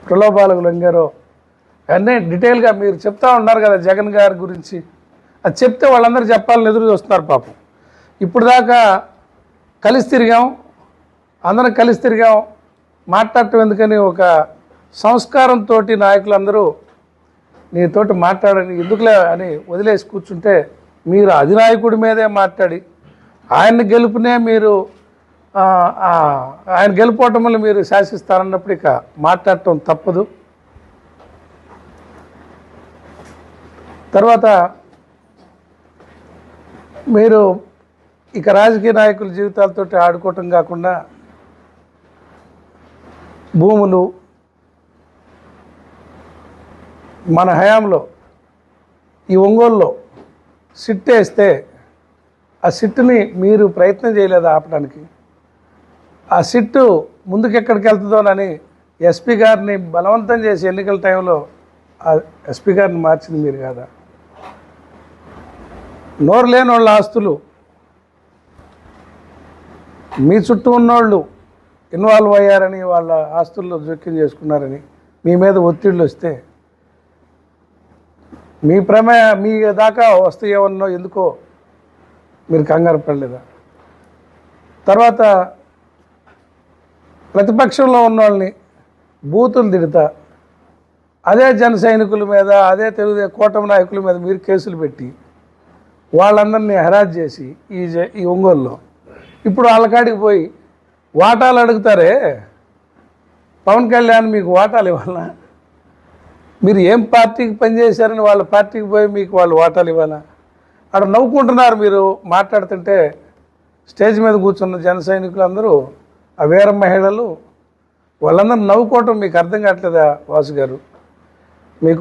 ప్రలోభాలకు లొంగారో అన్నీ డీటెయిల్గా మీరు చెప్తా ఉన్నారు కదా జగన్ గారి గురించి. అది చెప్తే వాళ్ళందరూ చెప్పాలని ఎదురు చూస్తున్నారు పాపం. ఇప్పుడు దాకా కలిసి తిరిగాం, అందరం కలిసి తిరిగాం, మాట్లాడటం ఎందుకని ఒక సంస్కారంతో నాయకులందరూ నీతోటి మాట్లాడని ఎందుకులే అని వదిలేసి కూర్చుంటే మీరు అధినాయకుడి మీదే మాట్లాడి ఆయన్ని గెలుపునే మీరు ఆయన గెలుపోవటం వల్ల మీరు శాసిస్తారన్నప్పుడు ఇక మాట్లాడటం తప్పదు. తర్వాత మీరు ఇక రాజకీయ నాయకుల జీవితాలతో ఆడుకోవటం కాకుండా భూములు మన హయాంలో ఈ ఒంగోలులో సిట్ వేస్తే ఆ సిట్టుని మీరు ప్రయత్నం చేయలేదు ఆపడానికి. ఆ సిట్టు ముందుకెక్కడికి వెళ్తుందోనని ఎస్పీ గారిని బలవంతం చేసి ఎన్నికల టైంలో ఆ ఎస్పీ గారిని మార్చింది మీరు కాదా? నోరు లేని వాళ్ళ ఆస్తులు మీ చుట్టూ ఉన్నోళ్ళు ఇన్వాల్వ్ అయ్యారని, వాళ్ళ ఆస్తుల్లో జోక్యం చేసుకున్నారని మీ మీద ఒత్తిళ్ళు వస్తే మీ దాకా వస్తాయేమన్నో ఎందుకో మీరు కంగారు పడలేదా? తర్వాత ప్రతిపక్షంలో ఉన్న వాళ్ళని బూతులు తిడతా అదే జన సైనికుల మీద, అదే కూటమి నాయకుల మీద మీరు కేసులు పెట్టి వాళ్ళందరినీ హెరాస్ చేసి ఈ ఒంగోలులో ఇప్పుడు వాళ్ళకాడికి పోయి వాటాలు అడుగుతారే. పవన్ కళ్యాణ్ మీకు వాటాలు ఇవ్వాలా? మీరు ఏం పార్టీకి పనిచేశారని వాళ్ళ పార్టీకి పోయి మీకు వాళ్ళు వాటాలు ఇవ్వాలా? అక్కడ నవ్వుకుంటున్నారు మీరు మాట్లాడుతుంటే. స్టేజ్ మీద కూర్చున్న జన సైనికులు అందరూ, ఆ వీర మహిళలు, వాళ్ళందరూ నవ్వుకోవటం మీకు అర్థం కావట్లేదా వాసు గారు?